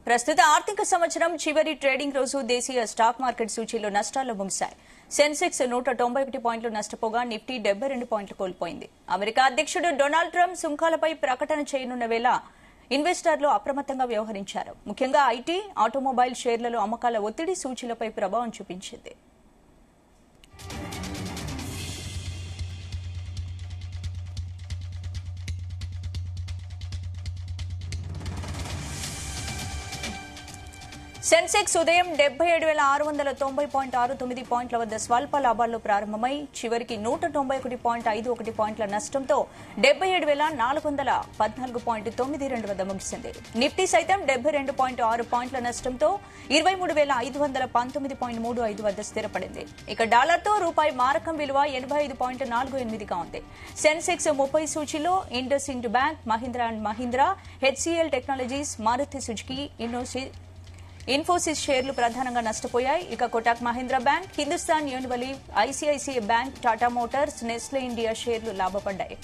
ప్రస్తుత ఆర్థిక సంవత్సరం చివరి ట్రేడింగ్ రోజు దేశీయ స్టాక్ మార్కెట్ సూచీలు నష్టాల్లో ముగిశాయి. సెన్సెక్స్ 191 పాయింట్లు నష్టపోగా నిఫ్టీ 72 పాయింట్లు కోల్పోయింది. అమెరికా అధ్యక్షుడు డొనాల్డ్ ట్రంప్ సుంకాలపై ప్రకటన చేయనున్న వేళ ఇన్వెస్టర్లు అప్రమత్తంగా వ్యవహరించారు. ముఖ్యంగా ఐటీ, ఆటోమొబైల్ షేర్లలో అమ్మకాల ఒత్తిడి సూచీలపై ప్రభావం చూపించింది. సెన్సెక్స్ ఉదయం 77,690.69 పాయింట్ల వద్ద స్వల్ప లాభాల్లో ప్రారంభమై చివరికి 191.51 పాయింట్ల నష్టంతో 77,414.92 వద్ద ముగిసింది. నిఫ్టీ సైతం 72.6 పాయింట్ల నష్టంతో 23,519.35 వద్ద స్థిరపడింది. ఇక డాలర్తో రూపాయి మారకం విలువ 85.48గా ఉంది. సెన్సెక్స్ 30 సూచీలో IndusInd bank, Mahindra and Mahindra, HCL technologies, Maruti Suzuki, Infosys షేర్లు ప్రధానంగా నష్టపోయాయి. ఇక Kotak Mahindra bank, Hindustan university, ICICI bank, Tata motors, Nestle India షేర్లు లాభపడ్డాయి.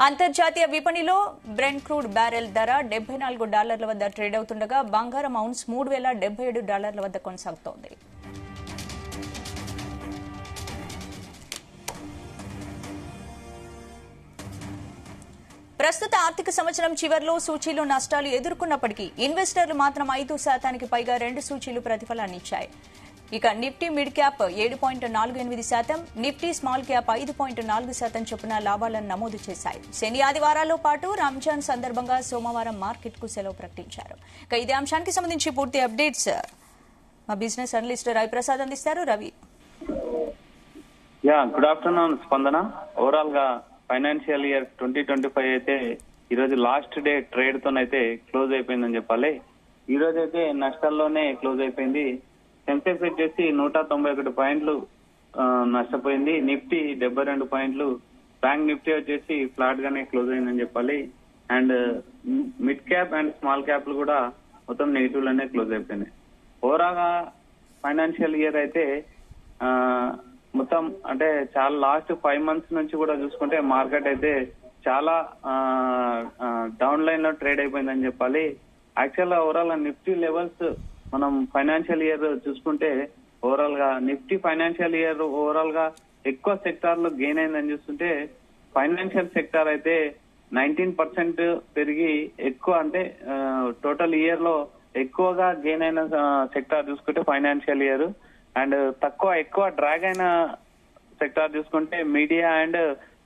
అంతర్జాతీయ విపణిలో బ్రెంట్ క్రూడ్ బ్యారెల్ ధర $74 వద్ద ట్రేడ్ అవుతుండగా బంగారం ఔన్స్ $3,077 వద్ద కొనసాగుతోంది. ప్రస్తుత ఆర్థిక సంవత్సరం చివర్లో సూచీలు నష్టాలు ఎదుర్కొన్నప్పటికీ ఇన్వెస్టర్లు మాత్రం 5% పైగా రెండు సూచీలు ప్రతిఫలాన్నిచ్చాయి. ఇక Nifty mid cap 7.48%, Nifty small cap 5.4% చొప్పున లాభాలను నమోదు చేశాయి. శని ఆదివారాల్లో పాటు రంజాన్ సందర్భంగా సోమవారం మార్కెట్ కు సెలవు ప్రకటించారు. ఇక ఇదే అంశానికి సంబంధించి పూర్తి అప్డేట్స్ మా బిజినెస్ అనలిస్ట్ రవి ప్రసాద్ అందిస్తారు. రవి, గుడ్ ఆఫ్టర్నూన్ స్పందన. ఓవరాల్ గా ఫైనాన్షియల్ ఇయర్ 2025 అయితే ఈ రోజు లాస్ట్ డే ట్రేడ్ తోనైతే క్లోజ్ అయిపోయిందని చెప్పాలి. ఈ రోజు అయితే నష్టాల్లోనే క్లోజ్ అయిపోయింది. సెన్సెక్స్ వచ్చేసి 191 పాయింట్లు నష్టపోయింది. నిఫ్టీ 72 పాయింట్లు, బ్యాంక్ నిఫ్టీ వచ్చేసి ఫ్లాట్ గానే క్లోజ్ అయిందని చెప్పాలి. And mid cap and small క్యాప్లు కూడా మొత్తం నెగిటివ్ లోనే క్లోజ్ అయిపోయినాయి. ఓవరాల్ గా ఫైనాన్షియల్ ఇయర్ అయితే మొత్తం అంటే చాలా లాస్ట్ 5 months నుంచి కూడా చూసుకుంటే మార్కెట్ అయితే చాలా డౌన్ లైన్ లో ట్రేడ్ అయిపోయిందని చెప్పాలి. యాక్చువల్ గా ఓవరాల్ గా నిఫ్టీ లెవెల్స్ మనం ఫైనాన్షియల్ ఇయర్ చూసుకుంటే ఓవరాల్ గా నిఫ్టీ ఫైనాన్షియల్ ఇయర్ ఓవరాల్ గా ఎక్కువ సెక్టార్ లో గెయిన్ అయిందని చూస్తుంటే ఫైనాన్షియల్ సెక్టార్ అయితే 19% పెరిగి ఎక్కువ అంటే టోటల్ ఇయర్ లో ఎక్కువగా గెయిన్ అయిన సెక్టార్ చూసుకుంటే ఫైనాన్షియల్ ఇయర్. అండ్ ఎక్కువ డ్రాగ్ అయిన సెక్టార్ చూసుకుంటే మీడియా అండ్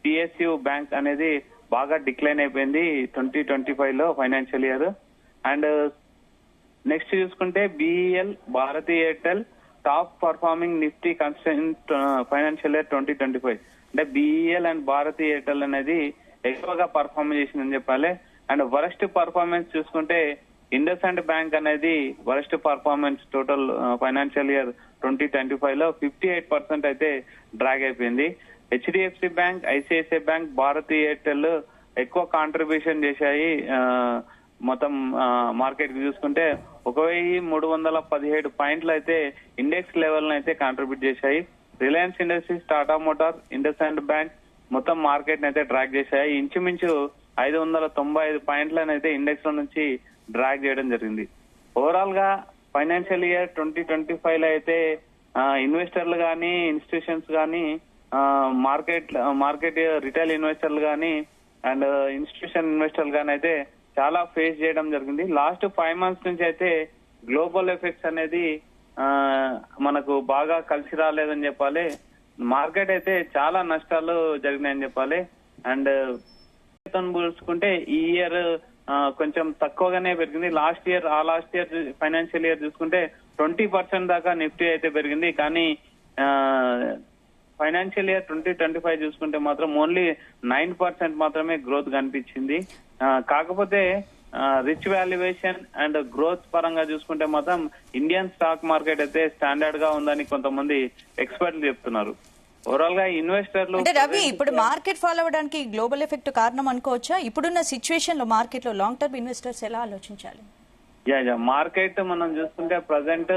పిఎస్యు బ్యాంక్ అనేది బాగా డిక్లైన్ అయిపోయింది 2025 లో ఫైనాన్షియల్ ఇయర్. అండ్ నెక్స్ట్ చూసుకుంటే BEL, Bharti Airtel top performing Nifty constant financial year 2025. అంటే బిఈఎల్ అండ్ భారతీ ఎయిర్టెల్ అనేది ఎక్కువగా పర్ఫార్మ్ చేసిందని చెప్పాలి. అండ్ వరస్ట్ పర్ఫార్మెన్స్ చూసుకుంటే ఇండస్ ఇండ్ బ్యాంక్ అనేది worst performance total financial year 2025 లో 58% అయితే డ్రాగ్ అయిపోయింది. HDFC bank, ICICI bank, Bharti Airtel ఎక్కువ కాంట్రిబ్యూషన్ చేశాయి. మొత్తం మార్కెట్ కి చూసుకుంటే 1,317 పాయింట్లు అయితే ఇండెక్స్ లెవెల్ అయితే కాంట్రిబ్యూట్ చేశాయి. Reliance industries, Tata motor, IndusInd bank మొత్తం మార్కెట్ అయితే డ్రాగ్ చేశాయి. ఇంచుమించు 595 పాయింట్లను అయితే ఇండెక్స్ లో నుంచి డ్రాగ్ చేయడం జరిగింది. ఓవరాల్ గా ఫైనాన్షియల్ ఇయర్ 2025 లో అయితే ఇన్వెస్టర్లు గానీ, ఇన్స్టిట్యూషన్స్ గానీ, మార్కెట్ రిటైల్ ఇన్వెస్టర్లు గానీ అండ్ ఇన్స్టిట్యూషన్ ఇన్వెస్టర్లు గానీ అయితే చాలా ఫేస్ చేయడం జరిగింది. లాస్ట్ 5 months నుంచి అయితే గ్లోబల్ ఎఫెక్ట్స్ అనేది మనకు బాగా కలిసి రాలేదని చెప్పాలి. మార్కెట్ అయితే చాలా నష్టాలు జరిగినాయని చెప్పాలి. అండ్ పోల్చుకుంటే ఈ ఇయర్ కొంచెం తక్కువగానే పెరిగింది. లాస్ట్ ఇయర్ ఫైనాన్షియల్ ఇయర్ చూసుకుంటే 20% దాకా నిఫ్టీ అయితే పెరిగింది. కానీ ఫైనాన్షియల్ ఇయర్ 2025 చూసుకుంటే మాత్రం ఓన్లీ 9% మాత్రమే గ్రోత్ కనిపించింది. కాకపోతే రిచ్ వాల్యుయేషన్ అండ్ గ్రోత్ పరంగా చూసుకుంటే మాత్రం ఇండియన్ స్టాక్ మార్కెట్ అయితే స్టాండర్డ్ గా ఉందని కొంతమంది ఎక్స్పర్ట్లు చెప్తున్నారు. ఓవరాల్ గా ఇన్వెస్టర్లు అంటే రవి, ఇప్పుడు మార్కెట్ ఫాలో అవడానికి గ్లోబల్ ఎఫెక్ట్ కారణం అనుకోవచ్చా? ఇప్పుడున్న సిచ్యువేషన్ లో మార్కెట్ లో లాంగ్ టర్మ్ ఇన్వెస్టర్స్ ఎలా ఆలోచించాలి? మార్కెట్ మనం చూసుకుంటే ప్రజెంట్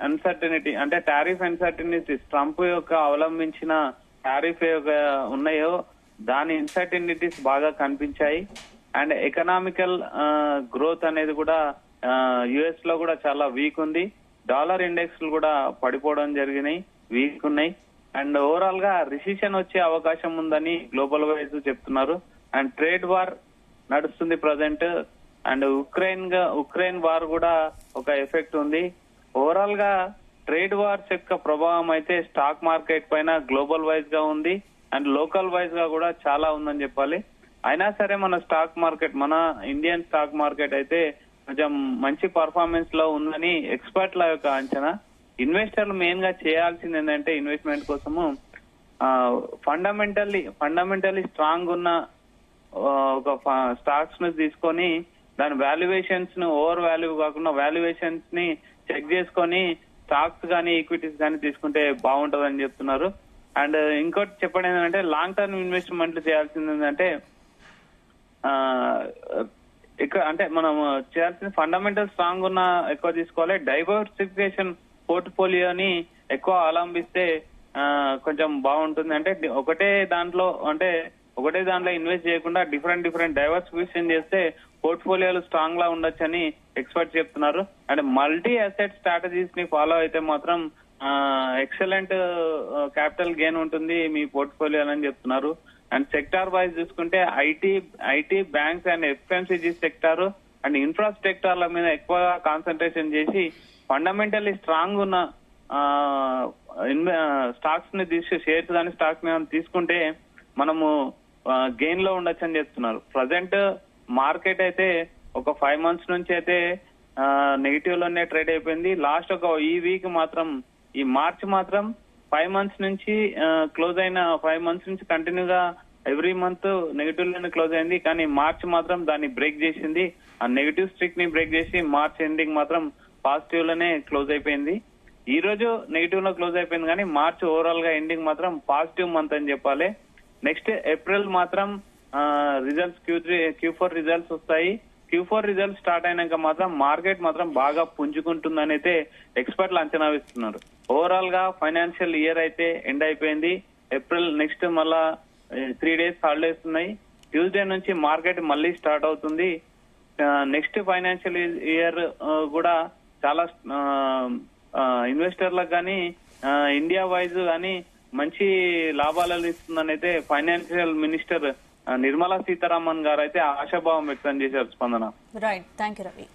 అన్సర్టనిటీ అంటే టారిఫ్ అన్సర్టనిటీస్ ట్రంప్ యొక్క అవలంబించిన టారిఫ్ ఉన్నాయో దాని ఇన్సర్టనిటీస్ బాగా కనిపించాయి. అండ్ ఎకనామికల్ గ్రోత్ అనేది కూడా యుఎస్ లో కూడా చాలా వీక్ ఉంది. డాలర్ ఇండెక్స్ కూడా పడిపోవడం జరిగినాయి, వీక్ ఉన్నాయి. అండ్ ఓవరాల్ గా రిసిషన్ వచ్చే అవకాశం ఉందని గ్లోబల్ వైజ్ చెప్తున్నారు. అండ్ ట్రేడ్ వార్ నడుస్తుంది ప్రజెంట్. అండ్ ఉక్రెయిన్ వార్ కూడా ఒక ఎఫెక్ట్ ఉంది. ఓవరాల్ గా ట్రేడ్ వార్స్ యొక్క ప్రభావం అయితే స్టాక్ మార్కెట్ పైన గ్లోబల్ వైజ్ గా ఉంది అండ్ లోకల్ వైజ్ గా కూడా చాలా ఉందని చెప్పాలి. అయినా సరే మన స్టాక్ మార్కెట్, మన ఇండియన్ స్టాక్ మార్కెట్ అయితే కొంచెం మంచి పర్ఫార్మెన్స్ లో ఉందని ఎక్స్పర్ట్ల యొక్క అంచనా. ఇన్వెస్టర్లు మెయిన్ గా చేయాల్సింది ఏంటంటే ఇన్వెస్ట్మెంట్ కోసము ఫండమెంటల్లీ స్ట్రాంగ్ ఉన్న ఒక స్టాక్స్ ని తీసుకొని దాని వాల్యుయేషన్స్ ను ఓవర్ వాల్యూ కాకుండా వాల్యుయేషన్స్ ని చెక్ చేసుకొని స్టాక్స్ కానీ ఈక్విటీస్ కానీ తీసుకుంటే బాగుంటదని చెప్తున్నారు. అండ్ ఇంకోటి చెప్పండి ఏంటంటే లాంగ్ టర్మ్ ఇన్వెస్ట్మెంట్లు చేయాల్సింది ఏంటంటే అంటే మనం చేయాల్సిన ఫండమెంటల్ స్ట్రాంగ్ ఉన్న ఎక్కువ తీసుకోవాలి. డైవర్సిఫికేషన్ పోర్ట్ఫోలియోని ఎక్కువ అవలంబిస్తే కొంచెం బాగుంటుంది. అంటే ఒకటే దాంట్లో ఇన్వెస్ట్ చేయకుండా డిఫరెంట్ డైవర్సిఫికేషన్ చేస్తే పోర్ట్ఫోలియోలు స్ట్రాంగ్ లా ఉండొచ్చని ఎక్స్పర్ట్స్ చెప్తున్నారు. అండ్ మల్టీ అసెట్ స్ట్రాటజీస్ ని ఫాలో అయితే మాత్రం ఎక్సలెంట్ క్యాపిటల్ గెయిన్ ఉంటుంది మీ పోర్ట్ఫోలియో అని చెప్తున్నారు. అండ్ సెక్టార్ వైజ్ చూసుకుంటే IT banks and FMCG sector and ఇన్ఫ్రాస్ట్రక్చర్ల మీద ఎక్కువ కాన్సన్ట్రేషన్ చేసి ఫండమెంటల్లీ స్ట్రాంగ్ ఉన్న స్టాక్స్ ని షేర్స్ కానీ స్టాక్స్ ని తీసుకుంటే మనము గెయిన్ లో ఉండొచ్చు అని చెప్తున్నారు. ప్రజెంట్ మార్కెట్ అయితే ఒక 5 months నుంచి అయితే నెగిటివ్ లోనే ట్రేడ్ అయిపోయింది. లాస్ట్ ఈ వీక్ మాత్రం, ఈ మార్చ్ మాత్రం 5 months నుంచి క్లోజ్ అయిన 5 months నుంచి కంటిన్యూగా ఎవ్రీ మంత్ నెగిటివ్ లోనే క్లోజ్ అయింది. కానీ మార్చ్ మాత్రం దాన్ని బ్రేక్ చేసింది. ఆ నెగిటివ్ స్ట్రిక్ ని బ్రేక్ చేసి మార్చ్ ఎండింగ్ మాత్రం పాజిటివ్ లోనే క్లోజ్ అయిపోయింది. ఈ రోజు నెగిటివ్ లో క్లోజ్ అయిపోయింది కానీ మార్చ్ ఓవరాల్ గా ఎండింగ్ మాత్రం పాజిటివ్ మంత్ అని చెప్పాలి. నెక్స్ట్ ఏప్రిల్ మాత్రం రిజల్ట్స్ Q4 రిజల్ట్స్ వస్తాయి. Q4 రిజల్ట్స్ స్టార్ట్ అయినాక మాత్రం మార్కెట్ మాత్రం బాగా పుంజుకుంటుందని అయితే ఎక్స్పర్ట్లు అంచనా వేస్తున్నారు. ఓవరాల్ గా ఫైనాన్షియల్ ఇయర్ అయితే ఎండ్ అయిపోయింది. ఏప్రిల్ నెక్స్ట్ మళ్ళా 3 days హాలిడేస్ ఉన్నాయి. ట్యూస్డే నుంచి మార్కెట్ మళ్ళీ స్టార్ట్ అవుతుంది. నెక్స్ట్ ఫైనాన్షియల్ ఇయర్ కూడా చాలా ఇన్వెస్టర్లకు కానీ ఇండియా వైజ్ కానీ మంచి లాభాలను ఇస్తుందని అయితే ఫైనాన్షియల్ మినిస్టర్ నిర్మలా సీతారామన్ గారు అయితే ఆశాభావం వ్యక్తం చేశారు. స్పందన. Right, thank you Ravi.